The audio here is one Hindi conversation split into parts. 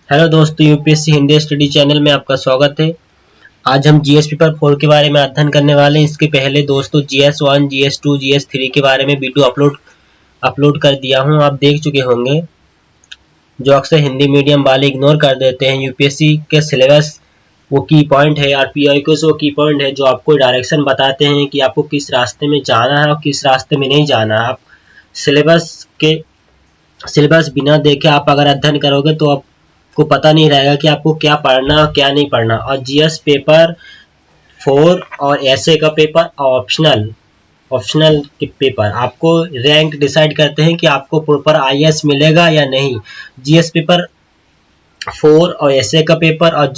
हेलो दोस्तों, यूपीएससी हिंदी स्टडी चैनल में आपका स्वागत है। आज हम जीएस पेपर 4 के बारे में अध्ययन करने वाले हैं। इसके पहले दोस्तों जीएस 1, जीएस 2, जीएस 3 के बारे में वीडियो अपलोड कर दिया हूं, आप देख चुके होंगे। जो अक्सर हिंदी मीडियम वाले इग्नोर कर देते हैं। यूपीएससी के सिलेबस वो की पॉइंट है, आरपीआई के वो की पॉइंट है जो आपको डायरेक्शन बताते हैं कि आपको किस रास्ते में जाना है और किस रास्ते में नहीं जाना है। आप सिलेबस बिना देखे आप अगर अध्ययन करोगे तो आपको पता नहीं रहेगा कि आपको क्या पढ़ना और क्या नहीं पढ़ना। और जीएस पेपर 4 और ऐसे का पेपर ऑप्शनल के पेपर आपको रैंक डिसाइड करते हैं कि आपको प्रॉपर आईएएस मिलेगा या नहीं। जीएस पेपर 4 और ऐसे का पेपर और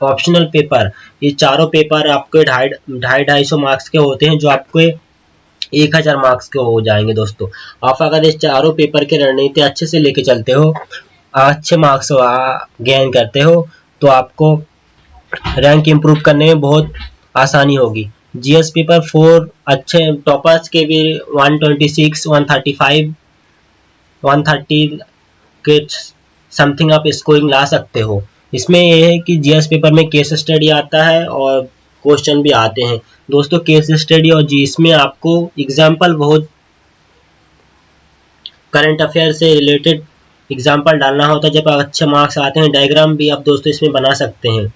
ऑप्शनल पेपर, ये चारों पेपर आपके 250 मार्क्स के होते हैं, जो आपको 1000 मार्क्स के हो जाएंगे। दोस्तों आप अगर इस चारों पेपर की रणनीति अच्छे से लेके चलते हो, अच्छे मार्क्स गेन करते हो, तो आपको रैंक इम्प्रूव करने में बहुत आसानी होगी। जीएस पेपर 4 अच्छे टॉपर्स के भी 126, 135, 130 के समथिंग आप स्कोरिंग ला सकते हो। इसमें यह है कि जीएस पेपर में केस स्टडी आता है और क्वेश्चन भी आते हैं। दोस्तों केस स्टडी और जी इसमें आपको एग्जाम्पल, बहुत करंट अफेयर से रिलेटेड एग्जाम्पल डालना होता है। जब अच्छे मार्क्स आते हैं, डायग्राम भी आप दोस्तों इसमें बना सकते हैं।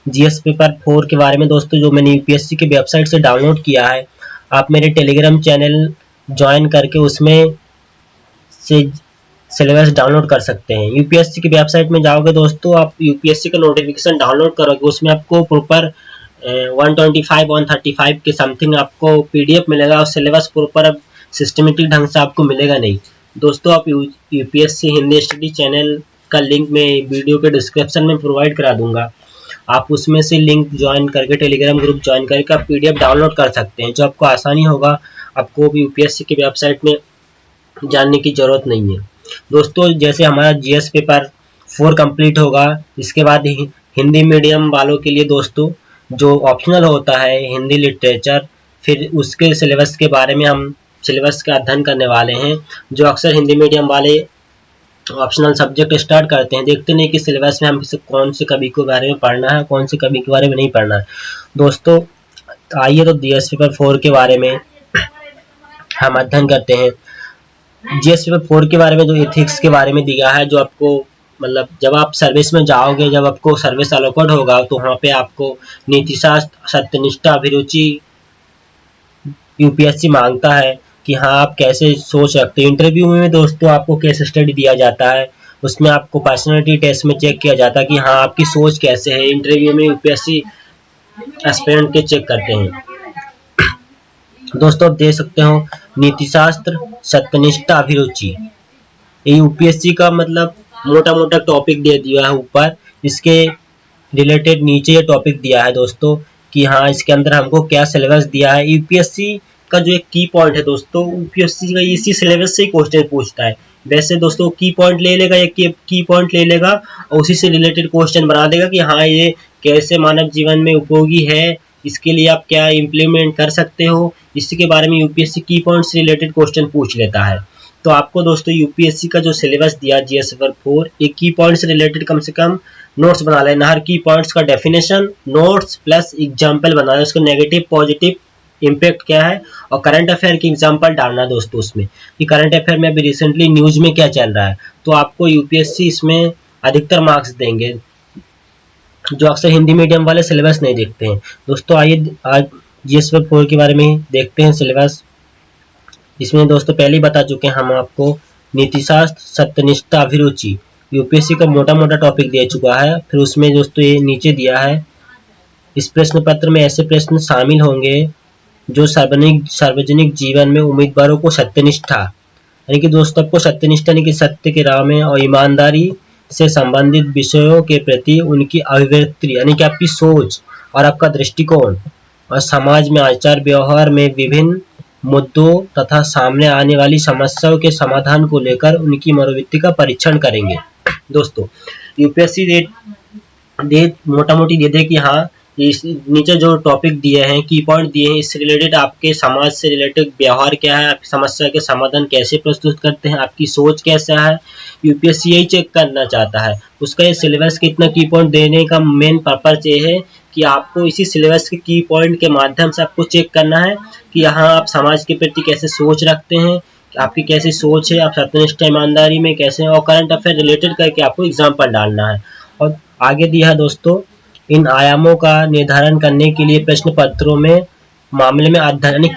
जीएस पेपर 4 के बारे में दोस्तों जो मैंने यूपीएससी की वेबसाइट से डाउनलोड किया है, आप मेरे टेलीग्राम चैनल ज्वाइन करके उसमें से सिलेबस डाउनलोड कर सकते हैं। यूपीएससी की वेबसाइट में जाओगे दोस्तों, आप यूपीएससी का नोटिफिकेशन डाउनलोड करोगे, उसमें आपको प्रॉपर 125, 135 के समथिंग आपको पीडीएफ मिलेगा और सिलेबस प्रॉपर अब सिस्टमेटिक ढंग से आपको मिलेगा नहीं। दोस्तों आप यूपीएससी हिंदी स्टडी चैनल का लिंक मैं वीडियो के डिस्क्रिप्शन में प्रोवाइड करा दूंगा। आप उसमें से लिंक ज्वाइन करके, टेलीग्राम ग्रुप ज्वाइन करके आप पीडीएफ डाउनलोड कर सकते हैं, जो आपको आसानी होगा। आपको भी यूपीएससी की वेबसाइट में जानने की जरूरत नहीं है। दोस्तों जैसे हमारा जीएस पेपर 4 कंप्लीट होगा, इसके बाद हिंदी मीडियम वालों के लिए दोस्तों जो ऑप्शनल होता है हिंदी लिटरेचर, फिर उसके सिलेबस के बारे में हम सिलेबस का अध्ययन करने वाले हैं। जो अक्सर हिंदी मीडियम वाले ऑप्शनल सब्जेक्ट स्टार्ट करते हैं, देखते नहीं कि सिलेबस में हम कौन से कवि के बारे में पढ़ना है, कौन से कवि के बारे में नहीं पढ़ना है। दोस्तों आइए तो जीएस पेपर 4 के बारे में हम अध्ययन करते हैं। जीएस पेपर 4 के बारे में जो एथिक्स के बारे में दिया है, जो आपको मतलब जब आप सर्विस में जाओगे, जब आपको सर्विस अलॉट होगा, तो वहाँ पे आपको नीतिशास्त्र, सत्यनिष्ठा, अभिरुचि यूपीएससी मांगता है कि हाँ आप कैसे सोच रखते हैं। इंटरव्यू में दोस्तों आपको केस स्टडी दिया जाता है, उसमें आपको पर्सनालिटी टेस्ट में चेक किया जाता है कि हाँ आपकी सोच कैसे है। इंटरव्यू में यूपीएससी एस्पिरेंट के चेक करते हैं। दोस्तों आप देख सकते हो नीतिशास्त्र, सत्यनिष्ठा, अभिरुचि, ये यूपीएससी का मतलब मोटा मोटा टॉपिक दे दिया है ऊपर, इसके रिलेटेड नीचे ये टॉपिक दिया है दोस्तों कि हाँ इसके अंदर हमको क्या सिलेबस दिया है। यूपीएससी का जो एक की पॉइंट है दोस्तों, यूपीएससी का इसी सिलेबस से ही क्वेश्चन पूछता है। वैसे दोस्तों की पॉइंट ले लेगा, एक की पॉइंट ले लेगा और उसी से रिलेटेड क्वेश्चन बना देगा कि हाँ ये कैसे मानव जीवन में उपयोगी है, इसके लिए आप क्या इम्प्लीमेंट कर सकते हो, इसी के बारे में यूपीएससी की पॉइंट से रिलेटेड क्वेश्चन पूछ लेता है। तो आपको दोस्तों यूपीएससी का जो सिलेबस दिया जीएस पेपर 4, एक की पॉइंट से रिलेटेड कम से कम नोट्स बना लेना। हर की पॉइंट्स का डेफिनेशन, नोट्स प्लस एग्जाम्पल बना लेना, उसका नेगेटिव पॉजिटिव इम्पैक्ट क्या है और करंट अफेयर की एग्जाम्पल डालना दोस्तों उसमें कि करंट अफेयर में अभी रिसेंटली न्यूज में क्या चल रहा है। तो आपको यूपीएससी इसमें अधिकतर मार्क्स देंगे, जो अक्सर हिंदी मीडियम वाले सिलेबस नहीं देखते हैं। दोस्तों आइए आज जीएस पेपर 4 के बारे में देखते हैं सिलेबस। इसमें दोस्तों पहले ही बता चुके हैं हम आपको, नीतिशास्त्र, सत्यनिष्ठा, अभिरुचि यूपीएससी का मोटा मोटा टॉपिक दे चुका है। फिर उसमें दोस्तों ये नीचे दिया है, इस प्रश्न पत्र में ऐसे प्रश्न शामिल होंगे जो सार्वजनिक जीवन में उम्मीदवारों को सत्यनिष्ठा, यानी कि दोस्तों आपको सत्यनिष्ठा यानी कि सत्य के राह में और ईमानदारी से संबंधित विषयों के प्रति उनकी अभिव्यक्ति, यानी कि आपकी सोच और आपका दृष्टिकोण, और समाज में आचार व्यवहार में विभिन्न मुद्दों तथा सामने आने वाली समस्याओं के समाधान को लेकर उनकी मनोवृत्ति का परीक्षण करेंगे। दोस्तों यूपीएससी मोटा मोटी दे दे कि हाँ इस नीचे जो टॉपिक दिए हैं, की पॉइंट दिए हैं, इससे रिलेटेड आपके समाज से रिलेटेड व्यवहार क्या है, आपकी समस्या के समाधान कैसे प्रस्तुत करते हैं, आपकी सोच कैसा है, यूपीएससी यही चेक करना चाहता है। उसका ये सिलेबस के इतना की पॉइंट देने का मेन पर्पज ये है कि आपको इसी सिलेबस के की पॉइंट के माध्यम से आपको चेक करना है कि यहाँ आप समाज के प्रति कैसे सोच रखते हैं, आपकी कैसी सोच है, आप सत्यनिष्ठ ईमानदारी में कैसे हैं, और करंट अफेयर रिलेटेड करके आपको एग्जाम्पल डालना है। और आगे दिया है दोस्तों, इन आयामों का निर्धारण करने के लिए प्रश्न पत्रों में मामले में अध्ययन यानी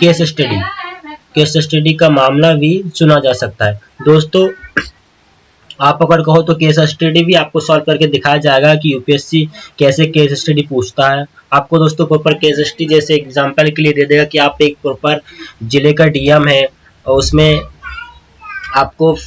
केस स्टडी का मामला भी चुना जा सकता है। दोस्तों आप अगर कहो तो केस स्टडी भी आपको सॉल्व करके दिखाया जाएगा कि यूपीएससी कैसे केस स्टडी पूछता है। आपको दोस्तों प्रॉपर केस स्टडी जैसे एग्जांपल के लिए दे देगा कि आप एक प्रॉपर जिले का डीएम है और उसमें आपको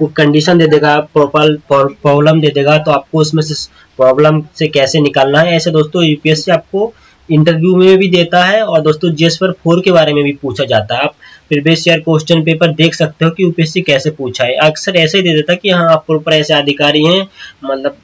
कंडीशन दे देगा, प्रॉब्लम दे देगा, तो आपको उसमें से प्रॉब्लम से कैसे निकालना है। ऐसे दोस्तों यूपीएससी आपको इंटरव्यू में भी देता है और दोस्तों जीएस पेपर 4 के बारे में भी पूछा जाता है। आप प्रीवियस ईयर क्वेश्चन पेपर देख सकते हो कि यूपीएससी कैसे पूछा है। अक्सर ऐसे ही दे देता है कि हाँ आप प्रॉपर ऐसे अधिकारी हैं, मतलब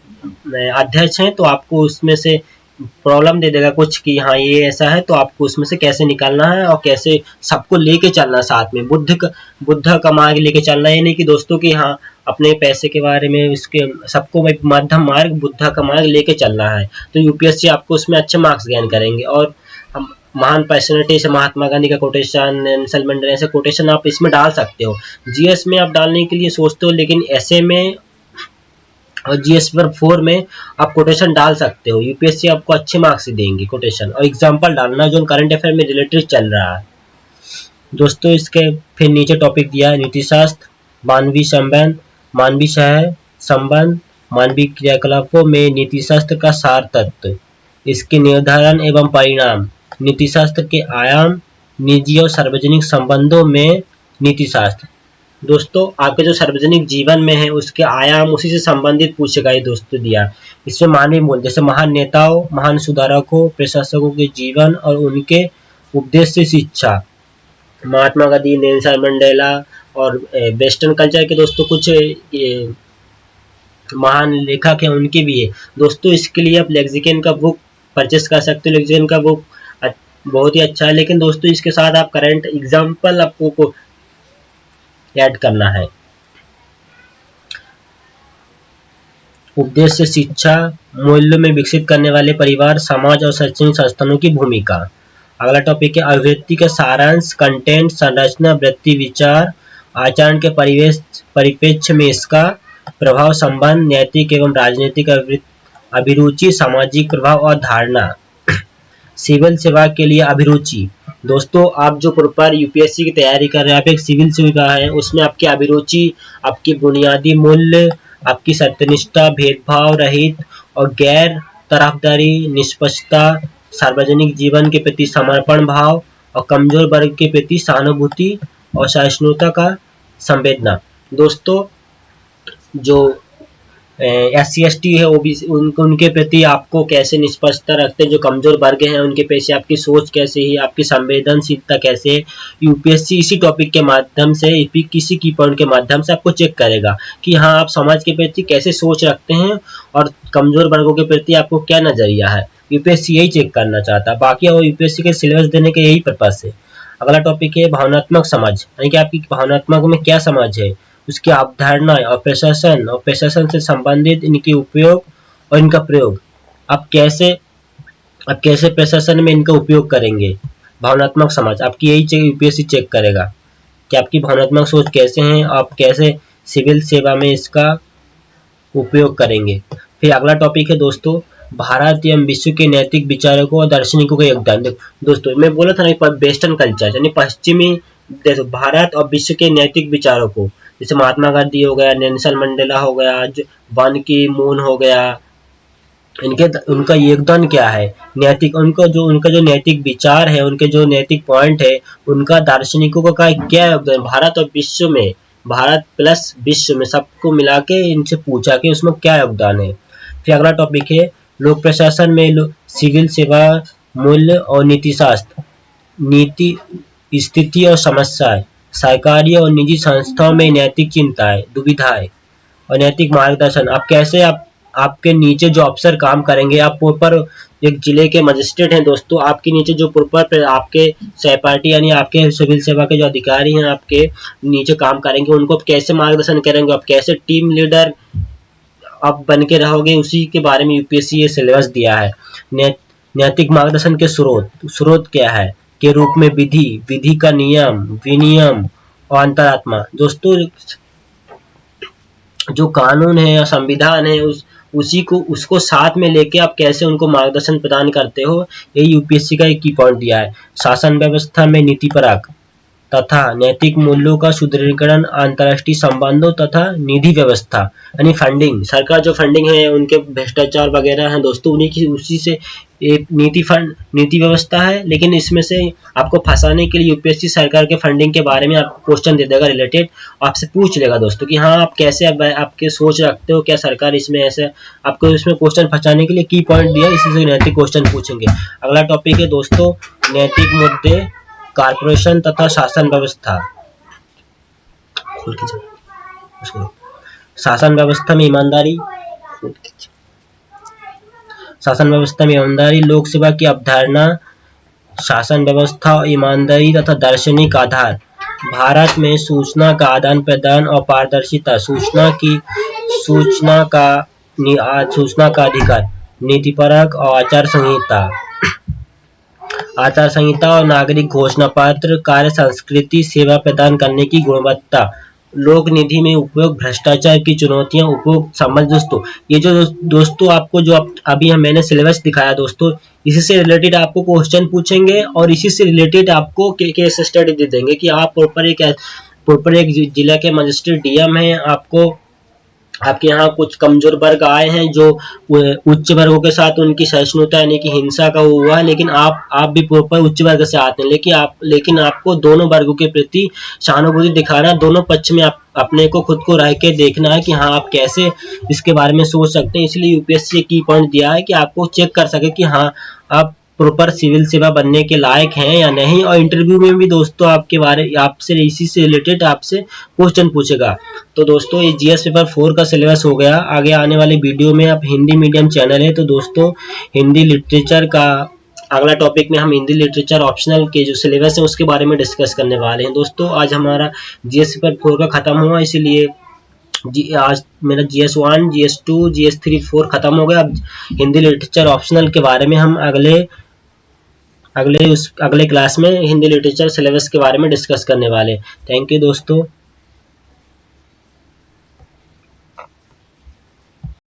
अध्यक्ष हैं, तो आपको उसमें से प्रॉब्लम दे देगा कुछ कि हाँ ये ऐसा है, तो आपको उसमें से कैसे निकालना है और कैसे सबको लेके चलना साथ में, बुद्ध का मार्ग लेके चलना है। नहीं कि दोस्तों कि हाँ अपने पैसे के बारे में इसके सबको मध्यम मार्ग बुद्ध का मार्ग लेके चलना है। तो यूपीएससी आपको उसमें अच्छे मार्क्स गेन करेंगे। और हम महान पर्सनैलिटी से महात्मा गांधी का कोटेशन, नेल्सन मंडेला ऐसे कोटेशन आप इसमें डाल सकते हो। जीएस में आप डालने के लिए सोचते हो, लेकिन ऐसे में और जीएस पेपर 4 में आप कोटेशन डाल सकते हो। यूपीएससी आपको अच्छे मार्क्स देंगे कोटेशन और एग्जाम्पल डालना जो करंट अफेयर में रिलेटेड चल रहा है। दोस्तों इसके फिर नीचे टॉपिक दिया है नीतिशास्त्र, मानवीय संबंध, मानवीय सह संबंध, मानवीय क्रियाकलापों में नीतिशास्त्र का सार तत्व, इसके निर्धारण एवं परिणाम, नीतिशास्त्र के आयाम, निजी और सार्वजनिक संबंधों में नीतिशास्त्र। दोस्तों आपके जो सार्वजनिक जीवन में है उसके आयाम उसी से संबंधित पूछेगा ये दोस्तों दिया। इसमें मानवीय मूल्य जैसे महान नेताओं, महान सुधारकों, प्रशासकों के जीवन और उनके उद्देश्य शिक्षा, महात्मा गांधी, नेल्सन मंडेला और वेस्टर्न कल्चर के दोस्तों कुछ महान लेखक हैं उनके भी है। दोस्तों इसके लिए आप लेक्सिकन का बुक परचेस कर सकते हो। लेक्सिकन का बुक बहुत ही अच्छा है, लेकिन दोस्तों इसके साथ आप करंट एग्जाम्पल आपको ऐड करना है। उद्देश्य शिक्षा, मूल्यों में विकसित करने वाले परिवार, समाज और शैक्षणिक संस्थानों की भूमिका। अगला टॉपिक है अभिव्यक्ति का सारांश, कंटेंट, संरचना, वृत्ति, विचार, आचरण के परिप्रेक्ष्य में इसका प्रभाव, संबंध, नैतिक एवं राजनीतिक अभिरुचि, सामाजिक प्रभाव और धारणा। सिविल सेवा के लिए अभिरुचि। दोस्तों आप जो प्रॉपर यूपीएससी की तैयारी कर रहे हैं, आप एक सिविल सेवा है, उसमें आपकी अभिरुचि, आपकी बुनियादी मूल्य, आपकी सत्यनिष्ठा, भेदभाव रहित और गैर तरफदारी, निष्पक्षता, सार्वजनिक जीवन के प्रति समर्पण भाव और कमजोर वर्ग के प्रति सहानुभूति और सहिष्णुता का संवेदना। दोस्तों जो SC/ST है ओबीसी उनके प्रति आपको कैसे निष्पक्षता रखते हैं, जो कमजोर वर्ग हैं उनके प्रति आपकी सोच कैसे है, आपकी संवेदनशीलता कैसे है। यूपीएससी इसी टॉपिक के माध्यम से किसी की पॉइंट के माध्यम से आपको चेक करेगा कि हाँ आप समाज के प्रति कैसे सोच रखते हैं और कमजोर वर्गों के प्रति आपको क्या नजरिया है। यूपीएससी यही चेक करना चाहता है, बाकी और यूपीएससी के सिलेबस देने का यही पर्पस है। अगला टॉपिक है भावनात्मक समझ, यानी कि आपकी भावनात्मक में क्या समझ है, उसकी अवधारणा और प्रशासन से संबंधित इनके उपयोग और इनका प्रयोग। आप कैसे प्रशासन में इनका उपयोग करेंगे। भावनात्मक समझ आपकी यही यूपीएससी चेक करेगा कि आपकी भावनात्मक सोच कैसे हैं, आप कैसे सिविल सेवा में इसका उपयोग करेंगे। फिर अगला टॉपिक है दोस्तों भारत एवं विश्व के नैतिक विचारकों और दार्शनिकों का योगदान। दोस्तों मैं बोला था ना वेस्टर्न कल्चर यानी पश्चिमी भारत और विश्व के नैतिक विचारकों, जैसे महात्मा गांधी हो गया, नेल्सन मंडेला हो गया, बान की मून हो गया, उनका योगदान क्या है नैतिक, उनका जो नैतिक विचार है, उनके जो नैतिक पॉइंट है, उनका दार्शनिकों का क्या योगदान भारत और विश्व में, भारत प्लस विश्व में सबको मिला के इनसे पूछा कि उसमें क्या योगदान है। फिर अगला टॉपिक है लोक प्रशासन में सिविल सेवा, मूल्य और नीतिशास्त्र, नीति, स्थिति और समस्याएं, सरकारी और निजी संस्थाओं में नैतिक चिंताएं, दुविधाएं और नैतिक मार्गदर्शन। आप कैसे आपके नीचे जो अफसर काम करेंगे, आप प्रॉपर एक जिले के मजिस्ट्रेट हैं दोस्तों, आपके नीचे जो प्रॉपर आपके सहपाठी यानी आपके सिविल सेवा के जो अधिकारी हैं आपके नीचे काम करेंगे, उनको आप कैसे मार्गदर्शन करेंगे, आप कैसे टीम लीडर आप बन के रहोगे, उसी के बारे में यूपीएससी ये सिलेबस दिया है। नैतिक मार्गदर्शन के स्रोत क्या है के रूप में विधि का नियम, विनियम और अंतरात्मा। दोस्तों जो कानून है या संविधान है उसको साथ में लेके आप कैसे उनको मार्गदर्शन प्रदान करते हो, ये यूपीएससी का एक की पॉइंट दिया है। शासन व्यवस्था में नीतिपरक तथा नैतिक मूल्यों का सुदृढ़ीकरण, अंतर्राष्ट्रीय संबंधों तथा निधि व्यवस्था यानी फंडिंग, सरकार जो फंडिंग है उनके भ्रष्टाचार वगैरह हैं दोस्तों, उसी से एक नीति व्यवस्था है। लेकिन इसमें से आपको फंसाने के लिए यूपीएससी सरकार के फंडिंग के बारे में आपको क्वेश्चन दे देगा रिलेटेड, आपसे पूछ लेगा दोस्तों कि हाँ आप कैसे आपके सोच रखते हो, क्या सरकार इसमें ऐसे, आपको इसमें क्वेश्चन फंसाने के लिए की पॉइंट दिया, इसी से नैतिक क्वेश्चन पूछेंगे। अगला टॉपिक है दोस्तों नैतिक मुद्दे, कॉर्पोरेशन तथा शासन व्यवस्था। शासन व्यवस्था में ईमानदारी, लोक सेवा की अवधारणा, शासन व्यवस्था, ईमानदारी तथा दार्शनिक आधार। भारत में सूचना का आदान प्रदान और पारदर्शिता, सूचना का अधिकार, नीतिपरक और आचार संहिता और नागरिक घोषणा पत्र, कार्य संस्कृति, सेवा प्रदान करने की गुणवत्ता, लोक निधि में उपयोग, भ्रष्टाचार की चुनौतियां, उपयोग समझ। दोस्तों ये जो दोस्तों आपको जो अभी मैंने सिलेबस दिखाया दोस्तों, इसी से रिलेटेड आपको क्वेश्चन पूछेंगे और इसी से रिलेटेड आपको केस स्टडी दे देंगे कि आप प्रॉपर एक जिला के मजिस्ट्रेट डीएम हैं, आपके यहाँ कुछ कमजोर वर्ग आए हैं जो उच्च वर्गों के साथ उनकी सहिष्णुता यानी कि हिंसा का हुआ है, लेकिन आप भी प्रॉपर उच्च वर्ग से आते हैं, लेकिन आपको दोनों वर्गों के प्रति सहानुभूति दिखाना, दोनों पक्ष में आप अपने को खुद को रह के देखना है कि हाँ आप कैसे इसके बारे में सोच सकते हैं। इसलिए यूपीएससी की पॉइंट दिया है कि आपको चेक कर सके कि हाँ आप प्रॉपर सिविल सेवा बनने के लायक हैं या नहीं, और इंटरव्यू में भी दोस्तों आपसे इसी से रिलेटेड आपसे क्वेश्चन पूछेगा। तो दोस्तों ये जीएस पेपर 4 का सिलेबस हो गया। आगे आने वाली वीडियो में आप हिंदी मीडियम चैनल है तो दोस्तों हिंदी लिटरेचर का अगला टॉपिक में हम हिंदी लिटरेचर ऑप्शनल के जो सिलेबस है उसके बारे में डिस्कस करने वाले हैं। दोस्तों आज हमारा जीएस पेपर 4 का खत्म हुआ, इसलिए आज मेरा GS1, GS2, GS3, 4 खत्म हो गया। अब हिंदी लिटरेचर ऑप्शनल के बारे में हम अगले क्लास में हिंदी लिटरेचर सिलेबस के बारे में डिस्कस करने वाले। थैंक यू दोस्तों।